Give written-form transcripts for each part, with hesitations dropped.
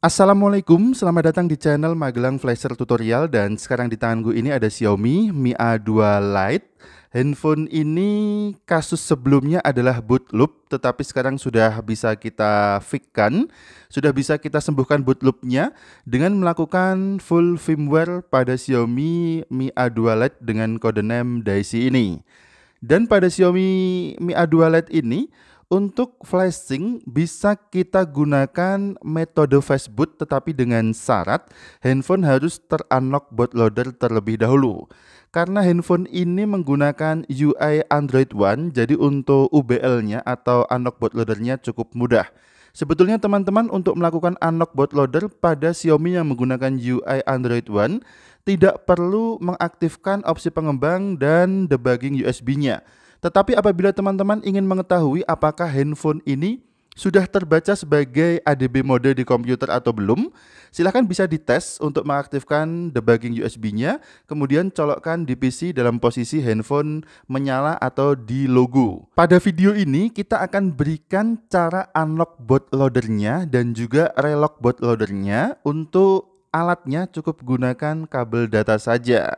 Assalamualaikum, selamat datang di channel Magelang Flasher Tutorial. Dan sekarang di tanganku ini ada Xiaomi Mi A2 Lite. Handphone ini kasus sebelumnya adalah boot loop, tetapi sekarang sudah bisa kita fixkan, sudah bisa kita sembuhkan boot loopnya dengan melakukan full firmware pada Xiaomi Mi A2 Lite dengan kode name Daisy ini. Dan pada Xiaomi Mi A2 Lite ini, untuk flashing bisa kita gunakan metode fast boot, tetapi dengan syarat handphone harus ter-unlock bootloader terlebih dahulu. Karena handphone ini menggunakan UI Android One, jadi untuk UBL-nya atau unlock bootloader-nya cukup mudah. Sebetulnya teman-teman untuk melakukan unlock bootloader pada Xiaomi yang menggunakan UI Android One tidak perlu mengaktifkan opsi pengembang dan debugging USB-nya. Tetapi apabila teman-teman ingin mengetahui apakah handphone ini sudah terbaca sebagai ADB mode di komputer atau belum, silahkan bisa dites untuk mengaktifkan debugging USB-nya, kemudian colokkan di PC dalam posisi handphone menyala atau di logo. Pada video ini kita akan berikan cara unlock bootloader-nya dan juga relock bootloader-nya. Untuk alatnya cukup gunakan kabel data saja.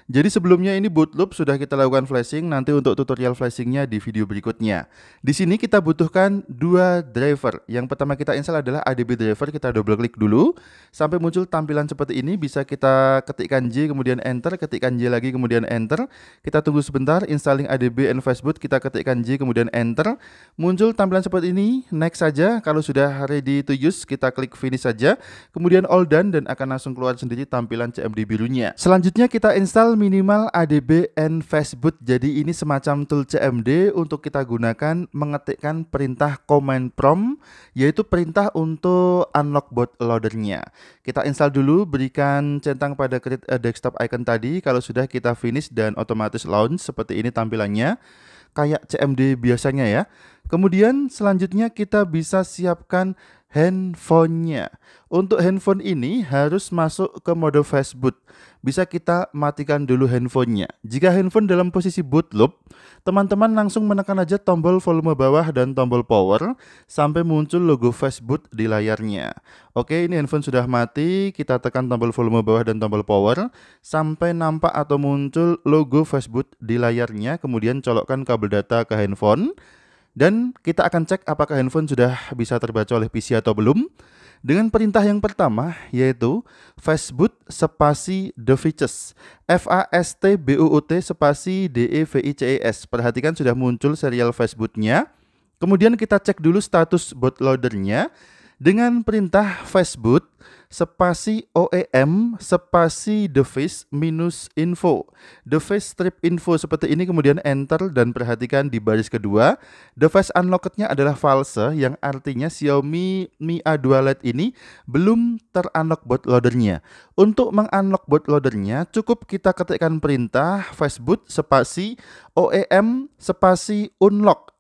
Jadi sebelumnya ini boot loop sudah kita lakukan flashing, nanti untuk tutorial flashingnya di video berikutnya. Di sini kita butuhkan dua driver. Yang pertama kita install adalah ADB driver, kita double klik dulu sampai muncul tampilan seperti ini. Bisa kita ketikkan J kemudian enter, ketikkan J lagi kemudian enter. Kita tunggu sebentar, installing ADB and fastboot, kita ketikkan J kemudian enter. Muncul tampilan seperti ini, next saja. Kalau sudah ready to use, kita klik finish saja. Kemudian all done dan akan langsung keluar sendiri tampilan CMD birunya. Selanjutnya kita install minimal ADB and fastboot. Jadi ini semacam tool CMD untuk kita gunakan mengetikkan perintah command prompt, yaitu perintah untuk unlock bootloader-nya. Kita install dulu, berikan centang pada create a desktop icon tadi. Kalau sudah kita finish dan otomatis launch seperti ini tampilannya, kayak CMD biasanya ya. Kemudian selanjutnya kita bisa siapkan handphonenya. Untuk handphone ini harus masuk ke mode fastboot. Bisa kita matikan dulu handphonenya. Jika handphone dalam posisi boot loop, teman-teman langsung menekan aja tombol volume bawah dan tombol power sampai muncul logo fastboot di layarnya. Oke, ini handphone sudah mati. Kita tekan tombol volume bawah dan tombol power sampai nampak atau muncul logo fastboot di layarnya. Kemudian colokkan kabel data ke handphone. Dan kita akan cek apakah handphone sudah bisa terbaca oleh PC atau belum. Dengan perintah yang pertama yaitu fastboot spasi devices, FASTBOOT spasi DEVICES. Perhatikan sudah muncul serial fastbootnya. Kemudian kita cek dulu status bootloader-nya dengan perintah fastboot spasi OEM spasi device minus info, device strip info seperti ini, kemudian enter. Dan perhatikan di baris kedua device unlocked-nya adalah false, yang artinya Xiaomi Mi A2 Lite ini belum ter-unlock bootloader-nya. Untuk meng-unlock bootloader-nya cukup kita ketikkan perintah fastboot spasi OEM spasi unlock,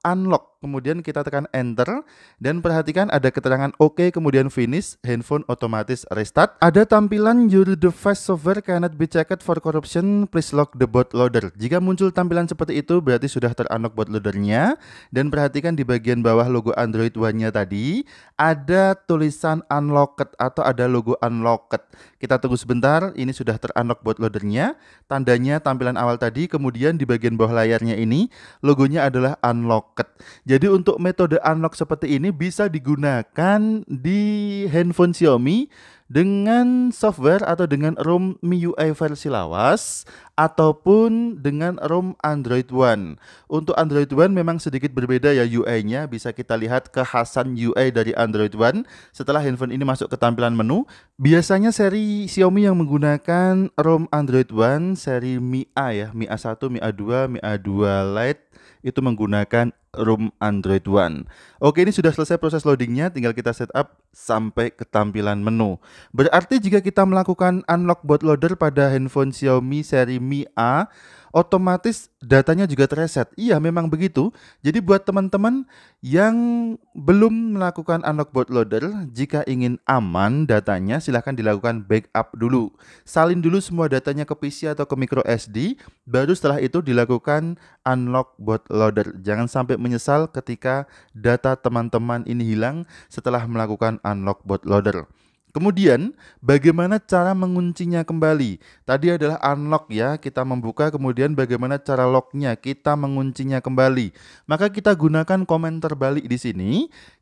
kemudian kita tekan enter dan perhatikan ada keterangan OK kemudian finish, handphone otomatis restart. Ada tampilan your device software cannot be checked for corruption, please lock the bootloader. Jika muncul tampilan seperti itu berarti sudah ter-unlock bootloader-nya. Dan perhatikan di bagian bawah logo Android One-nya tadi ada tulisan unlocked atau ada logo unlocked. Kita tunggu sebentar, ini sudah ter-unlock bootloader-nya. Tandanya tampilan awal tadi, kemudian di bagian bawah layarnya ini logonya adalah unlocked. Jadi untuk metode unlock seperti ini bisa digunakan di handphone Xiaomi dengan software atau dengan ROM MIUI versi lawas ataupun dengan ROM Android One. Untuk Android One memang sedikit berbeda ya UI-nya. Bisa kita lihat kekhasan UI dari Android One setelah handphone ini masuk ke tampilan menu. Biasanya seri Xiaomi yang menggunakan ROM Android One seri Mi A ya, Mi A1, Mi A2, Mi A2 Lite itu menggunakan ROM Android One. Oke, ini sudah selesai proses loadingnya, tinggal kita setup sampai ke tampilan menu. Berarti jika kita melakukan unlock bootloader pada handphone Xiaomi seri Mi A, otomatis datanya juga terreset. Iya, memang begitu. Jadi buat teman-teman yang belum melakukan unlock bootloader, jika ingin aman datanya silahkan dilakukan backup dulu. Salin dulu semua datanya ke PC atau ke micro SD, baru setelah itu dilakukan unlock bootloader. Jangan sampai menyesal ketika data teman-teman ini hilang setelah melakukan unlock bootloader. Kemudian, bagaimana cara menguncinya kembali? Tadi adalah unlock ya, kita membuka, kemudian bagaimana cara locknya, kita menguncinya kembali. Maka kita gunakan komen terbalik di sini.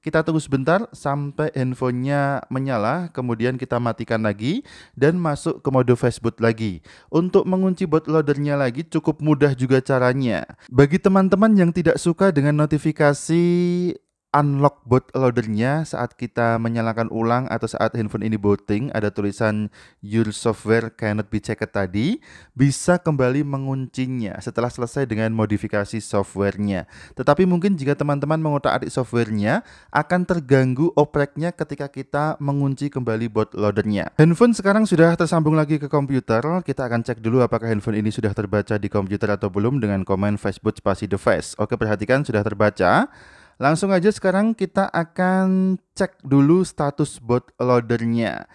Kita tunggu sebentar sampai handphonenya menyala, kemudian kita matikan lagi dan masuk ke mode Facebook lagi. Untuk mengunci bootloadernya lagi cukup mudah juga caranya. Bagi teman-teman yang tidak suka dengan notifikasi unlock bootloadernya saat kita menyalakan ulang atau saat handphone ini booting, ada tulisan your software cannot be checked tadi, bisa kembali menguncinya setelah selesai dengan modifikasi softwarenya. Tetapi mungkin jika teman-teman mengotak-atik softwarenya, akan terganggu opreknya ketika kita mengunci kembali bootloadernya. Handphone sekarang sudah tersambung lagi ke komputer. Kita akan cek dulu apakah handphone ini sudah terbaca di komputer atau belum dengan komen Facebook spasi device. Oke, perhatikan sudah terbaca. Langsung aja sekarang kita akan cek dulu status bootloadernya.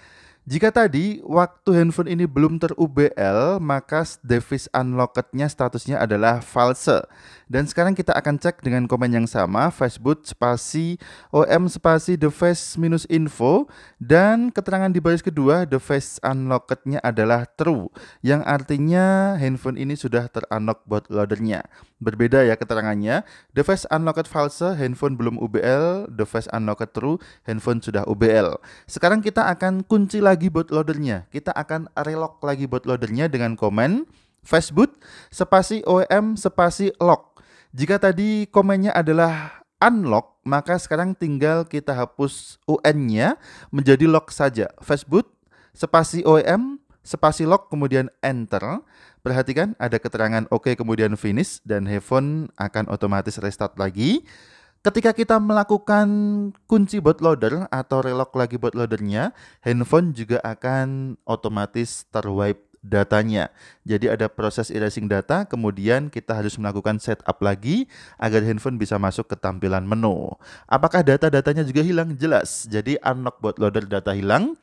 Jika tadi waktu handphone ini belum ter-UBL, maka device unlocked-nya statusnya adalah false. Dan sekarang kita akan cek dengan komen yang sama, Facebook spasi om spasi device minus info, dan keterangan di baris kedua device unlocked-nya adalah true, yang artinya handphone ini sudah ter-unlock bootloadernya. Berbeda ya keterangannya, device unlocked false, handphone belum UBL, device unlocked true, handphone sudah UBL. Sekarang kita akan kunci lagi bootloadernya. Kita akan relock lagi bootloadernya dengan komen Facebook spasi om spasi lock. Jika tadi komennya adalah unlock, maka sekarang tinggal kita hapus UN-nya menjadi lock saja. Facebook spasi om spasi lock kemudian enter. Perhatikan ada keterangan oke kemudian finish dan handphone akan otomatis restart lagi. Ketika kita melakukan kunci bootloader atau relock lagi bootloadernya, handphone juga akan otomatis terwipe datanya. Jadi ada proses erasing data, kemudian kita harus melakukan setup lagi agar handphone bisa masuk ke tampilan menu. Apakah data-datanya juga hilang? Jelas. Jadi unlock bootloader data hilang,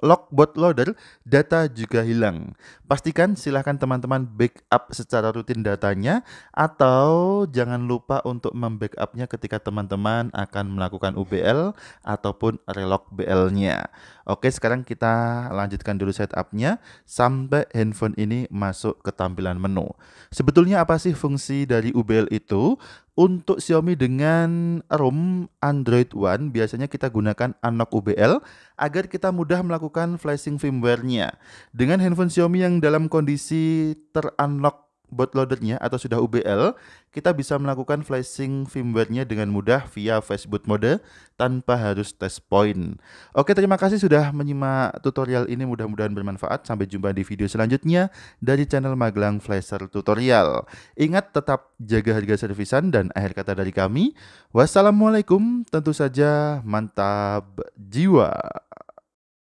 lock bootloader data juga hilang. Pastikan silahkan teman-teman backup secara rutin datanya, atau jangan lupa untuk membackupnya ketika teman-teman akan melakukan UBL ataupun relock BL-nya. Oke, sekarang kita lanjutkan dulu setupnya sampai handphone ini masuk ke tampilan menu. Sebetulnya apa sih fungsi dari UBL itu? Untuk Xiaomi dengan ROM Android One biasanya kita gunakan unlock UBL agar kita mudah melakukan flashing firmware-nya. Dengan handphone Xiaomi yang dalam kondisi ter-unlock bootloadernya atau sudah UBL, kita bisa melakukan flashing firmware-nya dengan mudah via Facebook mode tanpa harus test point. Oke, terima kasih sudah menyimak tutorial ini, mudah-mudahan bermanfaat. Sampai jumpa di video selanjutnya dari channel Magelang Flasher Tutorial. Ingat tetap jaga harga servisan dan akhir kata dari kami. Wassalamualaikum, tentu saja mantap jiwa.